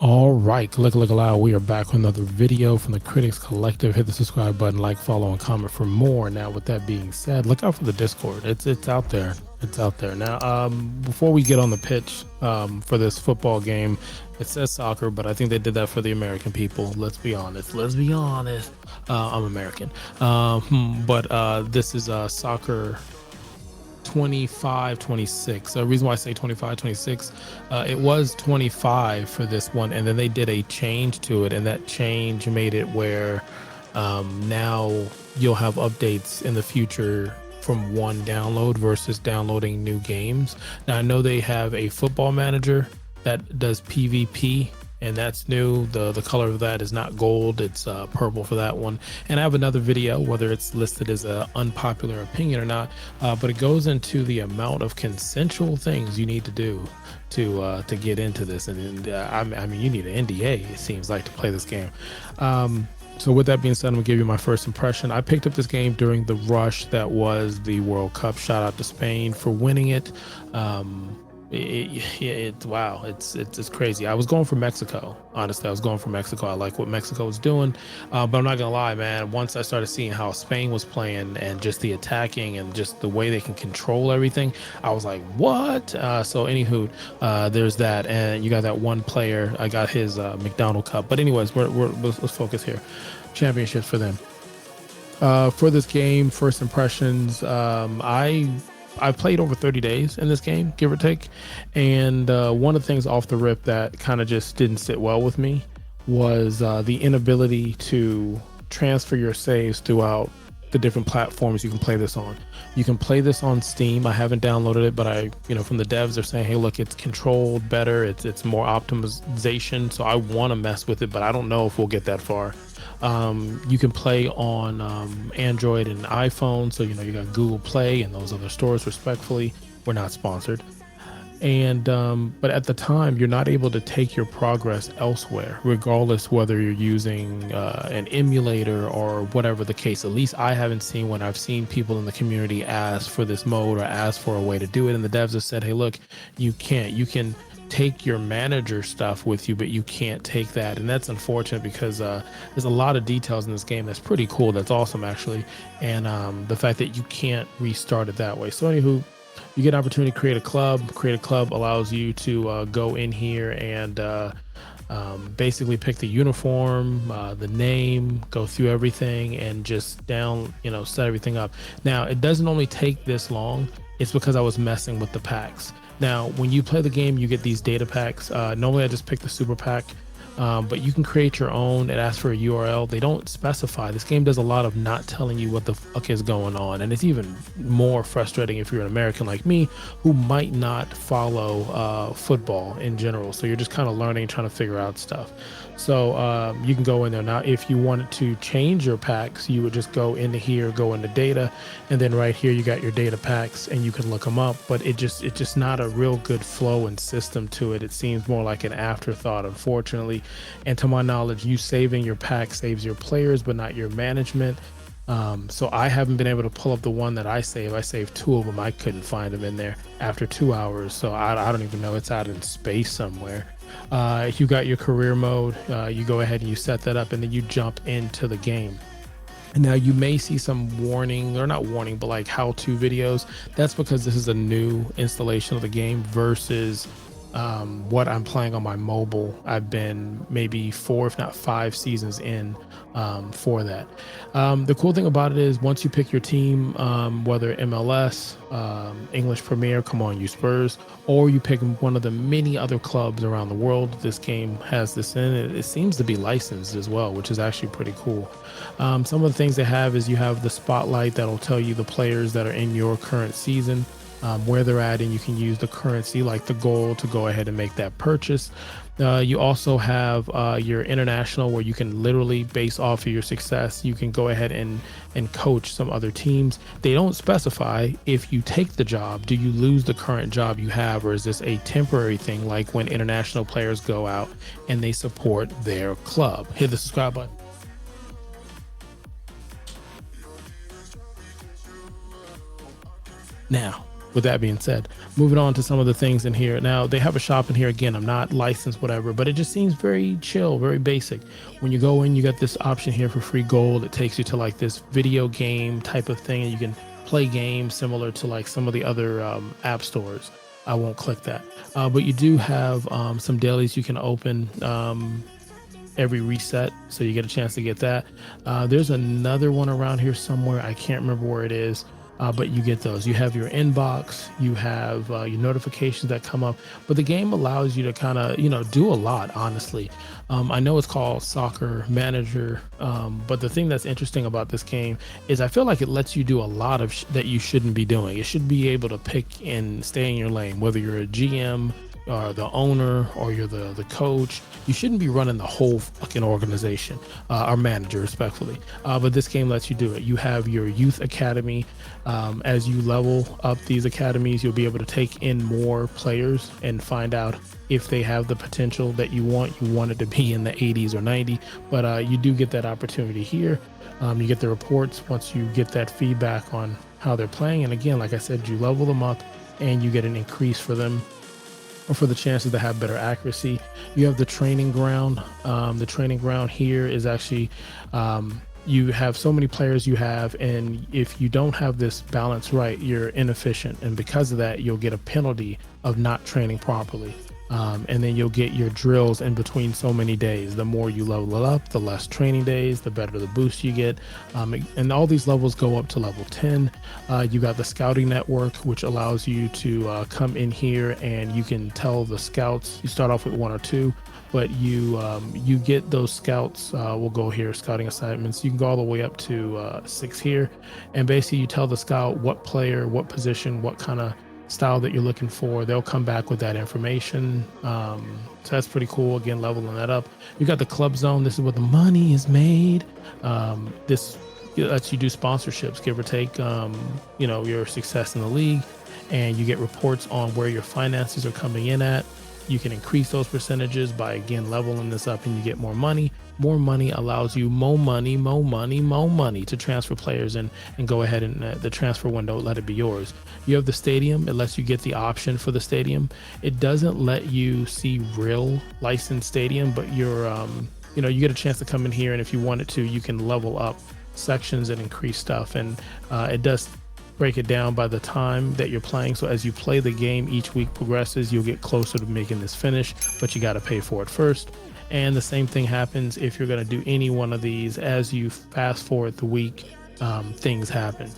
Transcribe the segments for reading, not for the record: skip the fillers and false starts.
All right, click allow. We are back with another video from the Critics Collective. Hit the subscribe button, like, follow, and comment for more. Now, with that being said, look out for the Discord. It's out there. It's out there. Now, before we get on the pitch for this football game, it says soccer, but I think they did that for the American people. Let's be honest. Let's be honest. I'm American. But this is soccer 25-26. The reason why I say 25-26, it was 25 for this one, and then they did a change to it, and that change made it where now you'll have updates in the future from one download versus downloading new games. Now I know they have a football manager that does PvP, and that's new. The color of that is not gold, it's purple for that one. And I have another video, whether it's listed as an unpopular opinion or not, but it goes into the amount of consensual things you need to do to get into this. And I mean, you need an NDA, it seems like, to play this game. So with that being said, I'm gonna give you my first impression. I picked up this game during the rush that was the World Cup. Shout out to Spain for winning it. Wow, it's crazy. I was going for Mexico. Honestly, I was going for Mexico. I like what Mexico was doing, but I'm not gonna lie, man. Once I started seeing how Spain was playing and just the attacking and just the way they can control everything, I was like, what? So anywho, there's that, and you got that one player. I got his McDonald Cup. But anyways, let's focus here. Championships for them. For this game, first impressions. I've played over 30 days in this game, give or take. And one of the things off the rip that kind of just didn't sit well with me was the inability to transfer your saves throughout the different platforms you can play this on. You can play this on Steam. I haven't downloaded it, but from the devs, they're saying, hey, look, it's controlled better. It's more optimization. So I want to mess with it, but I don't know if we'll get that far. You can play on Android and iPhone, so you got Google Play and those other stores. Respectfully, we're not sponsored. And but at the time, you're not able to take your progress elsewhere, regardless whether you're using an emulator or whatever the case. At least I haven't seen when I've seen people in the community ask for this mode or ask for a way to do it, and the devs have said, hey, look, you can't. You can take your manager stuff with you, but you can't take that. And that's unfortunate because there's a lot of details in this game that's pretty cool. That's awesome, actually. And the fact that you can't restart it that way. So anywho, you get an opportunity to create a club. Create a club allows you to go in here and basically pick the uniform, the name, go through everything, and just set everything up. Now, it doesn't only take this long. It's because I was messing with the packs. Now, when you play the game, you get these data packs. Normally, I just pick the super pack, but you can create your own. It asks for a URL. They don't specify. This game does a lot of not telling you what the fuck is going on, and it's even more frustrating if you're an American like me who might not follow football in general. So you're just kind of learning, trying to figure out stuff. So you can go in there. Now, if you wanted to change your packs, you would just go into here, go into data, and then right here you got your data packs, and you can look them up. But it's just not a real good flow and system to it. It seems more like an afterthought, unfortunately. And to my knowledge, you saving your pack saves your players, but not your management. So I haven't been able to pull up the one that I save. I saved two of them. I couldn't find them in there after 2 hours. So I don't even know. It's out in space somewhere. You got your career mode. You go ahead and you set that up, and then you jump into the game. And now you may see some warning, or not warning, but like how-to videos. That's because this is a new installation of the game versus what I'm playing on my mobile. I've been maybe 4, if not 5 seasons in for that. The cool thing about it is once you pick your team, whether MLS, English Premier, come on you Spurs, or you pick one of the many other clubs around the world, this game has this in it. It seems to be licensed as well, which is actually pretty cool. Some of the things they have is you have the spotlight that'll tell you the players that are in your current season, where they're at, and you can use the currency like the gold to go ahead and make that purchase. You also have your international, where you can literally, based off of your success, you can go ahead and coach some other teams. They don't specify if you take the job, do you lose the current job you have, or is this a temporary thing, like when international players go out and they support their club. Hit the subscribe button. Now, with that being said, moving on to some of the things in here. Now they have a shop in here. Again, I'm not licensed, whatever, but it just seems very chill, very basic. When you go in, you got this option here for free gold. It takes you to like this video game type of thing, and you can play games similar to like some of the other app stores. I won't click that, but you do have some dailies you can open every reset, so you get a chance to get that. There's another one around here somewhere. I can't remember where it is. But you get those. You have your inbox, you have your notifications that come up, but the game allows you to kind of, do a lot, honestly. I know it's called Soccer Manager, but the thing that's interesting about this game is I feel like it lets you do a lot of that you shouldn't be doing. You should be able to pick and stay in your lane, whether you're a GM or the owner or you're the coach. You shouldn't be running the whole fucking organization, or manager, respectfully. But this game lets you do it. You have your youth academy. As you level up these academies, you'll be able to take in more players and find out if they have the potential that you want. You want it to be in the 80s or 90, but you do get that opportunity here. You get the reports once you get that feedback on how they're playing. And again, like I said, you level them up and you get an increase for them, or for the chances to have better accuracy. You have the training ground. The training ground here is actually, you have so many players you have, and if you don't have this balance right, you're inefficient. And because of that, you'll get a penalty of not training properly. And then you'll get your drills in between so many days. The more you level up, the less training days, the better the boost you get. And all these levels go up to level 10. You got the scouting network, which allows you to come in here and you can tell the scouts. You start off with 1 or 2, but you get those scouts. We'll go here, scouting assignments. You can go all the way up to 6 here. And basically you tell the scout what player, what position, what kind of style that you're looking for. They'll come back with that information. So that's pretty cool. Again, leveling that up. You got the club zone. This is where the money is made. This lets you do sponsorships, give or take, your success in the league, and you get reports on where your finances are coming in at. You can increase those percentages by, again, leveling this up, and you get more money. More money allows you more money to transfer players and go ahead and the transfer window, let it be yours. You have the stadium. It lets you get the option for the stadium. It doesn't let you see real licensed stadium, but you're, you get a chance to come in here, and if you wanted to, you can level up sections and increase stuff. And it does break it down by the time that you're playing. So as you play the game, each week progresses, you'll get closer to making this finish, but you got to pay for it first. And the same thing happens if you're going to do any one of these. As you fast forward the week, things happen.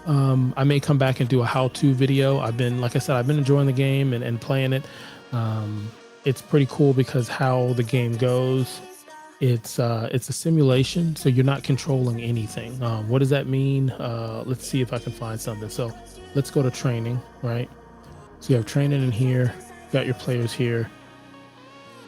I may come back and do a how-to video. Like I said, I've been enjoying the game and playing it. It's pretty cool because how the game goes, it's a simulation, so you're not controlling anything. What does that mean? Let's see if I can find something. So let's go to training, right? So you have training in here, got your players here.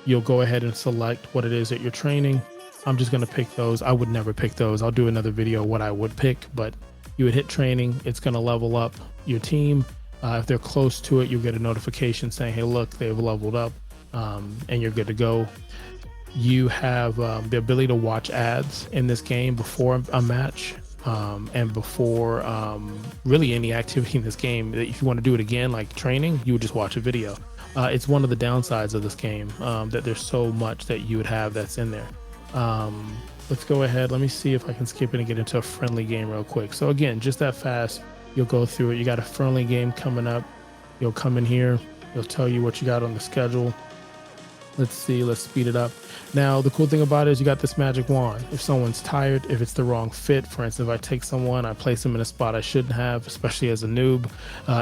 You'll go ahead and select what it is that you're training. I'm just going to pick those. I would never pick those. I'll do another video what I would pick, but you would hit training. It's going to level up your team. If they're close to it, you'll get a notification saying, hey, look, they've leveled up, and you're good to go. You have the ability to watch ads in this game before a match, and before really any activity in this game. If you want to do it again, like training, you would just watch a video. It's one of the downsides of this game, that there's so much that you would have that's in there. Let's go ahead. Let me see if I can skip it and get into a friendly game real quick. So again, just that fast, you'll go through it. You got a friendly game coming up. You'll come in here. It'll tell you what you got on the schedule. Let's see, let's speed it up. Now, the cool thing about it is you got this magic wand. If someone's tired, if it's the wrong fit, for instance, if I take someone, I place them in a spot I shouldn't have, especially as a noob,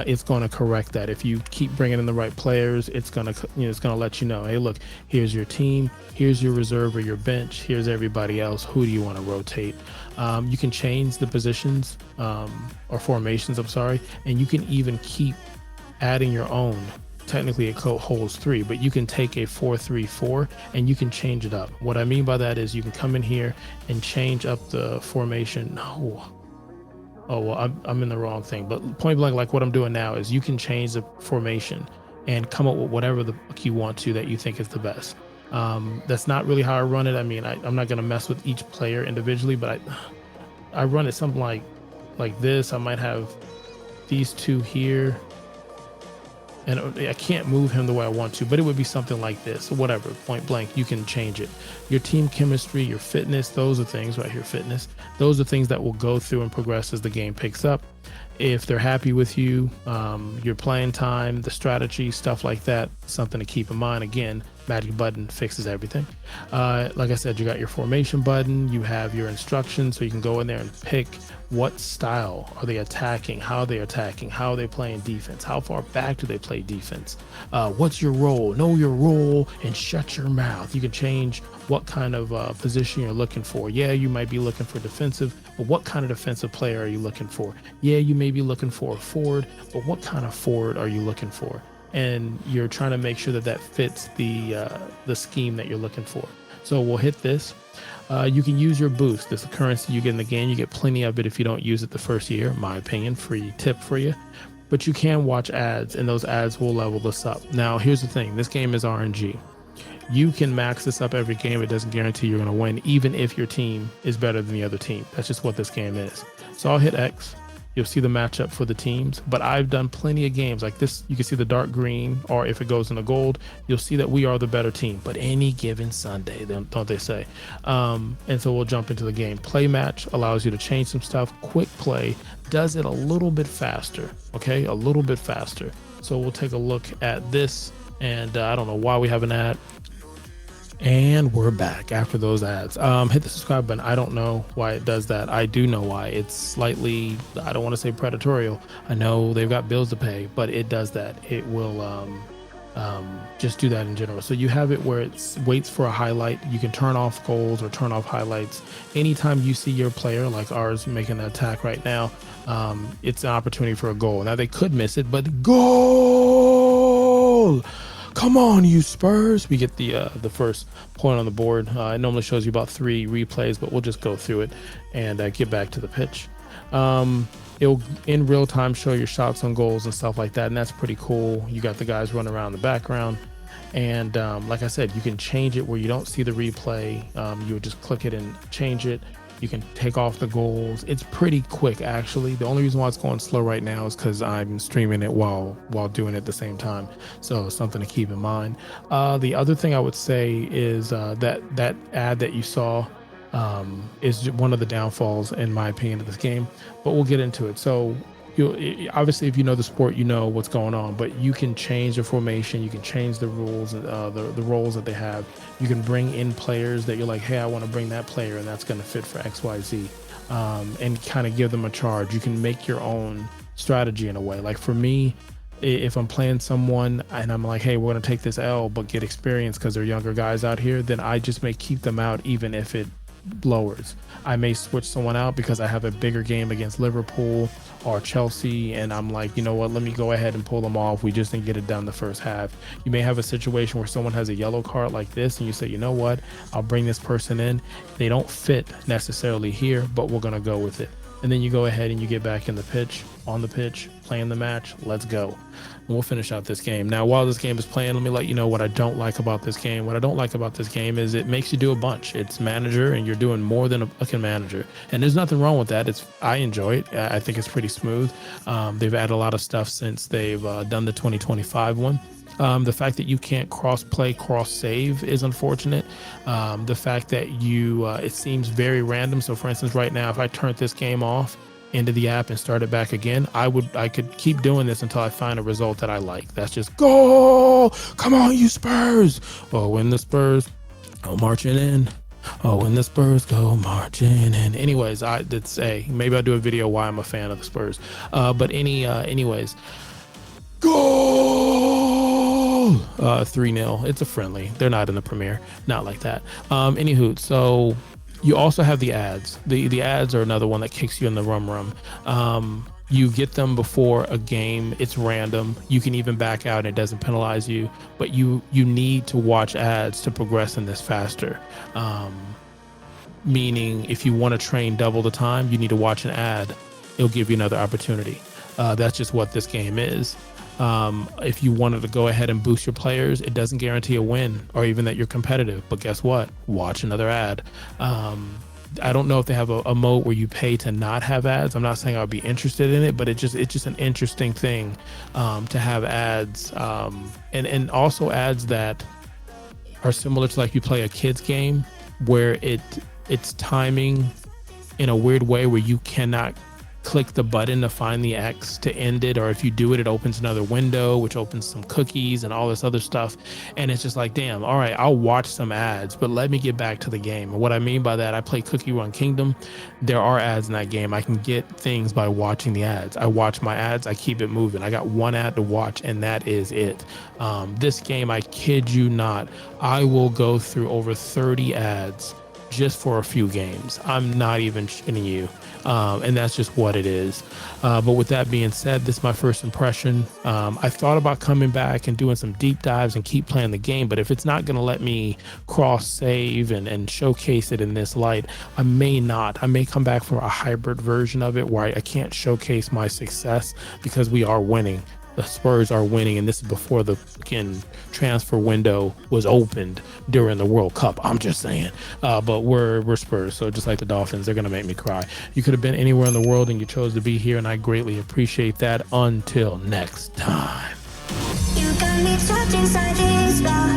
it's going to correct that. If you keep bringing in the right players, it's going to let you know, hey, look, here's your team, here's your reserve or your bench, here's everybody else. Who do you want to rotate? You can change the positions or formations, I'm sorry, and you can even keep adding your own. Technically it holds 3, but you can take a 4-3-4 and you can change it up. What I mean by that is you can come in here and change up the formation. Oh well, I'm in the wrong thing, but point blank, like what I'm doing now is you can change the formation and come up with whatever the fuck you want to that you think is the best. That's not really how I run it. I mean, I'm not going to mess with each player individually, but I run it something like this. I might have these two here, and I can't move him the way I want to, but it would be something like this or whatever, point blank. You can change it. Your team chemistry, your fitness, those are things right here. Fitness, those are things that will go through and progress as the game picks up. If they're happy with you, your playing time, the strategy, stuff like that, something to keep in mind. Again, magic button fixes everything. Like I said, you got your formation button, you have your instructions, so you can go in there and pick what style are they attacking, how are they attacking, how are they playing defense, how far back do they play defense, what's your role, know your role and shut your mouth. You can change what kind of position you're looking for. Yeah, you might be looking for defensive, but what kind of defensive player are you looking for? Yeah, you may be looking for a forward, but what kind of forward are you looking for? And you're trying to make sure that that fits the scheme that you're looking for. So we'll hit this. You can use your boost. This is the currency you get in the game. You get plenty of it if you don't use it the first year, in my opinion. Free tip for you. But you can watch ads, and those ads will level this up. Now, here's the thing. This game is RNG. You can max this up every game. It doesn't guarantee you're going to win, even if your team is better than the other team. That's just what this game is. So I'll hit X. You'll see the matchup for the teams, but I've done plenty of games like this. You can see the dark green, or if it goes into gold, you'll see that we are the better team, but any given Sunday, don't they say? And so we'll jump into the game. Play match allows you to change some stuff. Quick play does it a little bit faster. Okay. A little bit faster. So we'll take a look at this, and I don't know why we have an ad. And we're back after those ads. Hit the subscribe button. I don't know why it does that. I do know why. It's slightly, I don't want to say predatorial. I know they've got bills to pay, but it does that. It will just do that in general. So you have it where it waits for a highlight. You can turn off goals or turn off highlights. Anytime you see your player, like ours, making an attack right now, it's an opportunity for a goal. Now they could miss it, but goal! Come on, you Spurs. We get the first point on the board. It normally shows you about 3 replays, but we'll just go through it and get back to the pitch. It'll in real time show your shots on goals and stuff like that, and that's pretty cool. You got the guys running around in the background, and like I said, you can change it where you don't see the replay. You would just click it and change it. You can take off the goals. It's pretty quick, actually. The only reason why it's going slow right now is because I'm streaming it while doing it at the same time. So something to keep in mind. The other thing I would say is that ad that you saw is one of the downfalls, in my opinion, of this game. But we'll get into it. So obviously, if you know the sport, you know what's going on, but you can change the formation, you can change the rules, the roles that they have. You can bring in players that you're like, hey, I want to bring that player, and that's going to fit for XYZ, and kind of give them a charge. You can make your own strategy in a way. Like for me, if I'm playing someone and I'm like, hey, we're going to take this L, but get experience because they're younger guys out here, then I just may keep them out even if it lowers. I may switch someone out because I have a bigger game against Liverpool or Chelsea, and I'm like, you know what, let me go ahead and pull them off. We just didn't get it done the first half. You may have a situation where someone has a yellow card like this, and you say, you know what, I'll bring this person in. They don't fit necessarily here, but we're going to go with it. And then you go ahead and you get back in the pitch, on the pitch, playing the match. Let's go. And we'll finish out this game. Now, while this game is playing, let me let you know what I don't like about this game. What I don't like about this game is it makes you do a bunch. It's manager, and you're doing more than a fucking manager. And there's nothing wrong with that. I enjoy it. I think it's pretty smooth. They've added a lot of stuff since they've done the 2025 one. The fact that you can't cross-play, cross-save is unfortunate. The fact that it seems very random. So, for instance, right now, if I turned this game off into the app and start it back again, I could keep doing this until I find a result that I like. That's just goal. Come on, you Spurs. Oh, when the Spurs go marching in. Oh, when the Spurs go marching in. Anyways, maybe I'll do a video why I'm a fan of the Spurs. But anyways, goal. 3-0. It's a friendly. They're not in the Premier. Not like that. Anywho, so you also have the ads. The ads are another one that kicks you in the rum. You get them before a game. It's random. You can even back out and it doesn't penalize you, but you need to watch ads to progress in this faster. Meaning if you want to train double the time, you need to watch an ad. It'll give you another opportunity. That's just what this game is. If you wanted to go ahead and boost your players, it doesn't guarantee a win or even that you're competitive. But guess what? Watch another ad. I don't know if they have a mode where you pay to not have ads. I'm not saying I would be interested in it, but it's just an interesting thing to have ads, and also ads that are similar to like you play a kids game where it's timing in a weird way where you cannot click the button to find the X to end it, or if you do it, it opens another window which opens some cookies and all this other stuff. And it's just like, damn, all right, I'll watch some ads, but let me get back to the game. And what I mean by that, I play Cookie Run Kingdom. There are ads in that game. I can get things by watching the ads. I watch my ads, I keep it moving. I got one ad to watch and that is it. This game, I kid you not, I will go through over 30 ads just for a few games. I'm not even shitting you. And that's just what it is. But with that being said, this is my first impression. I thought about coming back and doing some deep dives and keep playing the game, but if it's not going to let me cross save and showcase it in this light, I may not. I may come back for a hybrid version of it where I can't showcase my success because we are winning. The Spurs are winning, and this is before the fucking transfer window was opened during the World Cup. I'm just saying. But we're Spurs, so just like the Dolphins, they're gonna make me cry. You could have been anywhere in the world, and you chose to be here, and I greatly appreciate that. Until next time. You got me trapped inside this spell.